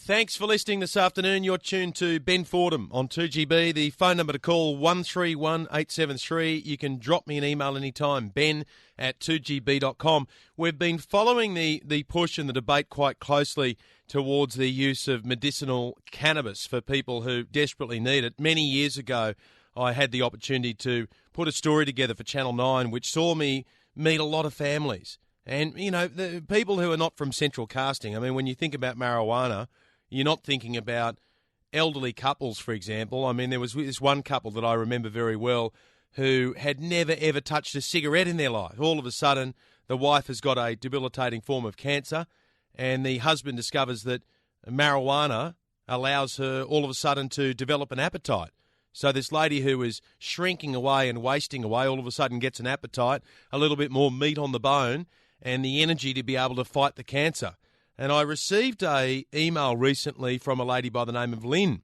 Thanks for listening this afternoon. You're tuned to Ben Fordham on 2GB. The phone number to call, 131873. You can drop me an email anytime, ben@2gb.com. We've been following the push and the debate quite closely towards the use of medicinal cannabis for people who desperately need it. Many years ago, I had the opportunity to put a story together for Channel 9 which saw me meet a lot of families. And, you know, the people who are not from central casting, I mean, when you think about marijuana, you're not thinking about elderly couples, for example. I mean, there was this one couple that I remember very well who had never, ever touched a cigarette in their life. All of a sudden, the wife has got a debilitating form of cancer, and the husband discovers that marijuana allows her all of a sudden to develop an appetite. So this lady who was shrinking away and wasting away all of a sudden gets an appetite, a little bit more meat on the bone, and the energy to be able to fight the cancer. And I received an email recently from a lady by the name of Lynn.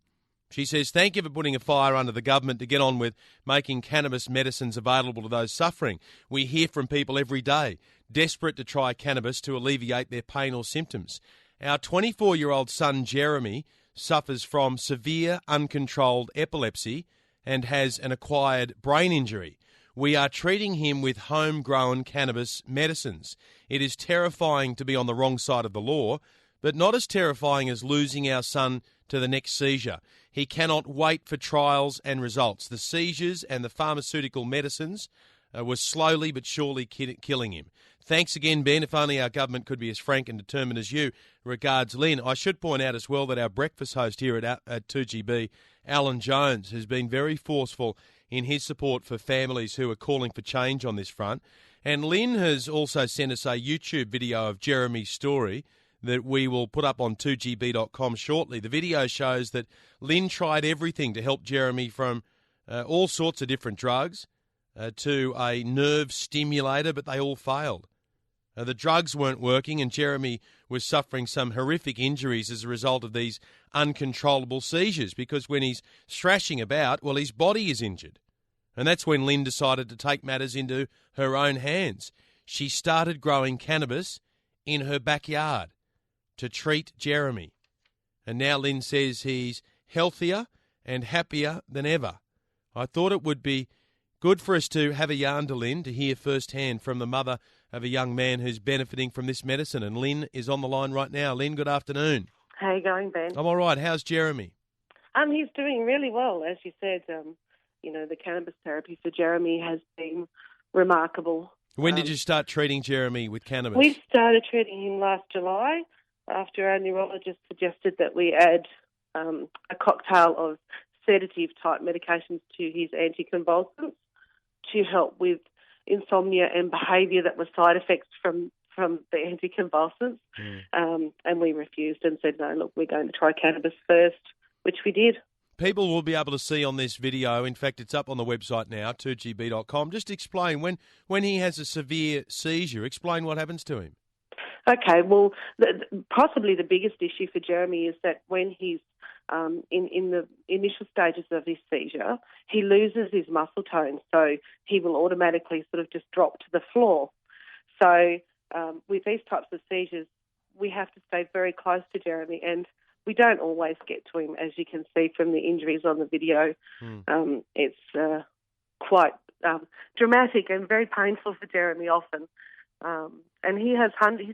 She says, "Thank you for putting a fire under the government to get on with making cannabis medicines available to those suffering. We hear from people every day, desperate to try cannabis to alleviate their pain or symptoms. Our 24-year-old son, Jeremy, suffers from severe uncontrolled epilepsy and has an acquired brain injury. We are treating him with homegrown cannabis medicines. It is terrifying to be on the wrong side of the law, but not as terrifying as losing our son to the next seizure. He cannot wait for trials and results. The seizures and the pharmaceutical medicines were slowly but surely killing him. Thanks again, Ben. If only our government could be as frank and determined as you. Regards, Lynn." I should point out as well that our breakfast host here at 2GB, Alan Jones, has been very forceful in his support for families who are calling for change on this front. And Lynn has also sent us a YouTube video of Jeremy's story that we will put up on 2gb.com shortly. The video shows that Lynn tried everything to help Jeremy, from all sorts of different drugs to a nerve stimulator, but they all failed. The drugs weren't working, and Jeremy was suffering some horrific injuries as a result of these uncontrollable seizures, because when he's thrashing about, well, his body is injured. And that's when Lynn decided to take matters into her own hands. She started growing cannabis in her backyard to treat Jeremy. And now Lynn says he's healthier and happier than ever. I thought it would be good for us to have a yarn to Lynn to hear firsthand from the mother of a young man who's benefiting from this medicine. And Lynn is on the line right now. Lynn, good afternoon. How are you going, Ben? I'm all right. How's Jeremy? He's doing really well. As you said, the cannabis therapy for Jeremy has been remarkable. When did you start treating Jeremy with cannabis? We started treating him last July after our neurologist suggested that we add a cocktail of sedative-type medications to his anticonvulsants to help with insomnia and behaviour that were side effects from the anticonvulsants. And we refused and said, no, look, we're going to try cannabis first, which we did. People will be able to see on this video, in fact, it's up on the website now, 2gb.com. Just explain, when he has a severe seizure, explain what happens to him. Okay, well, possibly the biggest issue for Jeremy is that when he's in the initial stages of his seizure, he loses his muscle tone, so he will automatically sort of just drop to the floor. So with these types of seizures, we have to stay very close to Jeremy, and we don't always get to him, as you can see from the injuries on the video. It's quite dramatic and very painful for Jeremy often. And he's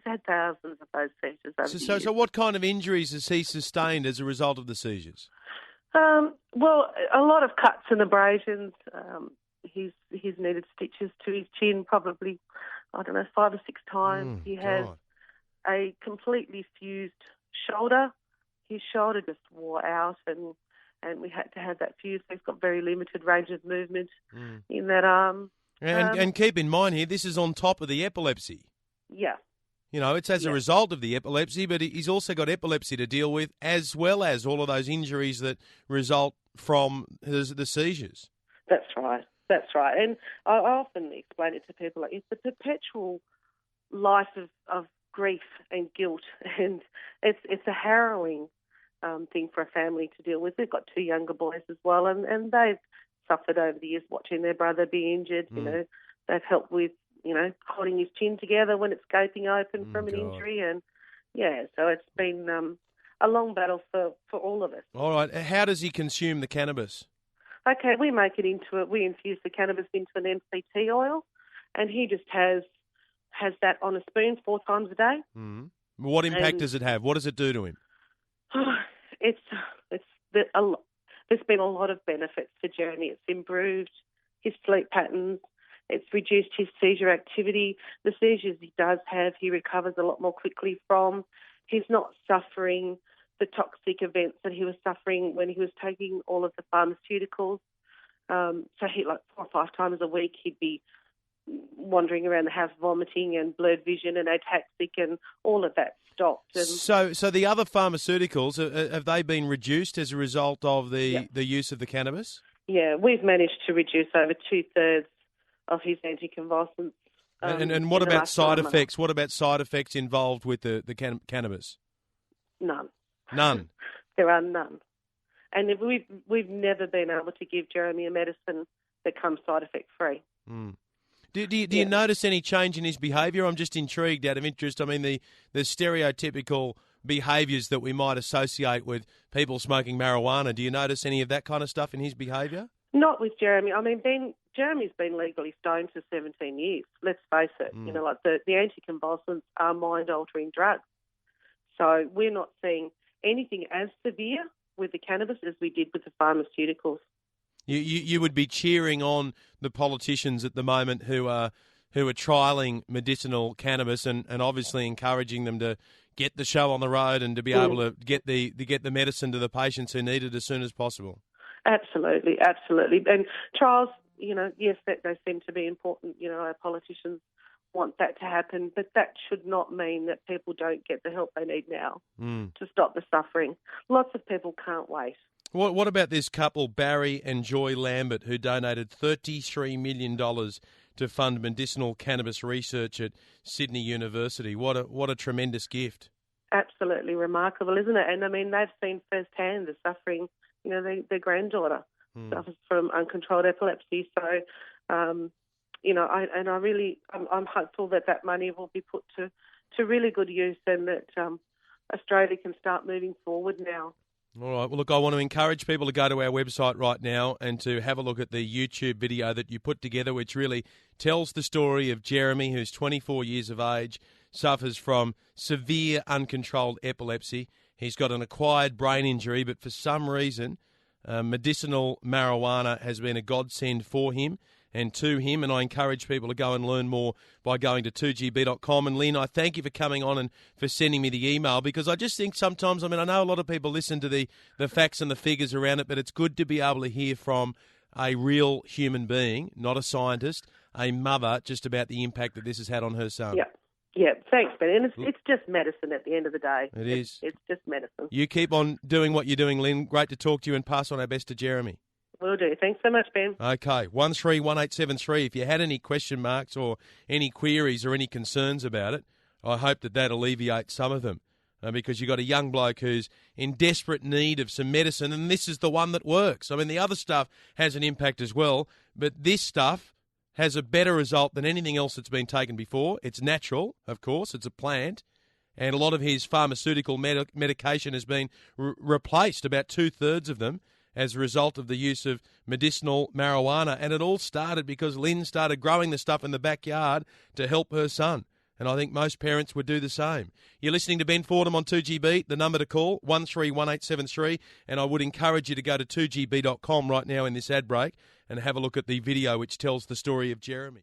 had thousands of those seizures over the years. So what kind of injuries has he sustained as a result of the seizures? Well, a lot of cuts and abrasions. He's needed stitches to his chin probably, 5 or 6 times. He has a completely fused shoulder. His shoulder just wore out, and we had to have that fused. So he's got very limited range of movement in that arm. And keep in mind here, this is on top of the epilepsy. Yeah. You know, it's as a result of the epilepsy, but he's also got epilepsy to deal with, as well as all of those injuries that result from the seizures. That's right. And I often explain it to people, like, it's a perpetual life of grief and guilt, and it's a harrowing thing for a family to deal with. We've got 2 younger boys as well, and they've suffered over the years watching their brother be injured. You know, they've helped with, holding his chin together when it's gaping open from an injury, and so it's been a long battle for all of us. All right. How does he consume the cannabis? Okay, we infuse the cannabis into an MCT oil, and he just has that on a spoon 4 times a day. Mm-hmm. What impact does it have? What does it do to him? There's been a lot of benefits for Jeremy. It's improved his sleep patterns. It's reduced his seizure activity. The seizures he does have, he recovers a lot more quickly from. He's not suffering the toxic events that he was suffering when he was taking all of the pharmaceuticals. So he, 4 or 5 times a week, he'd be wandering around the house vomiting and blurred vision and ataxic, and all of that stopped. And so the other pharmaceuticals, have they been reduced as a result of the use of the cannabis? Yeah, we've managed to reduce over 2/3 of his anticonvulsants. And what about side effects? What about side effects involved with the cannabis? None. None? There are none. And we've never been able to give Jeremy a medicine that comes side effect free. Mm. Do you notice any change in his behaviour? I'm just intrigued out of interest. I mean, the stereotypical behaviours that we might associate with people smoking marijuana, do you notice any of that kind of stuff in his behaviour? Not with Jeremy. I mean, Jeremy's been legally stoned for 17 years. Let's face it. Mm. You know, like the anticonvulsants are mind-altering drugs. So we're not seeing anything as severe with the cannabis as we did with the pharmaceuticals. You would be cheering on the politicians at the moment who are trialling medicinal cannabis and obviously encouraging them to get the show on the road and to be able to get the medicine to the patients who need it as soon as possible. Absolutely, absolutely. And trials, you know, yes, they seem to be important. You know, our politicians want that to happen, but that should not mean that people don't get the help they need now to stop the suffering. Lots of people can't wait. What about this couple, Barry and Joy Lambert, who donated $33 million to fund medicinal cannabis research at Sydney University? What a tremendous gift. Absolutely remarkable, isn't it? And I mean, they've seen firsthand the suffering. You know, their granddaughter suffers from uncontrolled epilepsy. So, you know, I'm hopeful that money will be put to really good use, and that Australia can start moving forward now. All right. Well, look, I want to encourage people to go to our website right now and to have a look at the YouTube video that you put together, which really tells the story of Jeremy, who's 24 years of age, suffers from severe uncontrolled epilepsy. He's got an acquired brain injury, but for some reason, medicinal marijuana has been a godsend for him and to him, and I encourage people to go and learn more by going to 2gb.com. And Lynn, I thank you for coming on and for sending me the email, because I just think sometimes, I mean, I know a lot of people listen to the facts and the figures around it, but it's good to be able to hear from a real human being, not a scientist, a mother, just about the impact that this has had on her son. Yeah, thanks, Ben. And it's just medicine at the end of the day. It is. It's just medicine. You keep on doing what you're doing, Lynn. Great to talk to you, and pass on our best to Jeremy. Will do. Thanks so much, Ben. Okay, 131873. If you had any question marks or any queries or any concerns about it, I hope that alleviates some of them, because you've got a young bloke who's in desperate need of some medicine, and this is the one that works. I mean, the other stuff has an impact as well, but this stuff has a better result than anything else that's been taken before. It's natural, of course. It's a plant. And a lot of his pharmaceutical medication has been replaced, about 2/3 of them, as a result of the use of medicinal marijuana. And it all started because Lynn started growing the stuff in the backyard to help her son. And I think most parents would do the same. You're listening to Ben Fordham on 2GB. The number to call, 131873. And I would encourage you to go to 2gb.com right now in this ad break and have a look at the video which tells the story of Jeremy.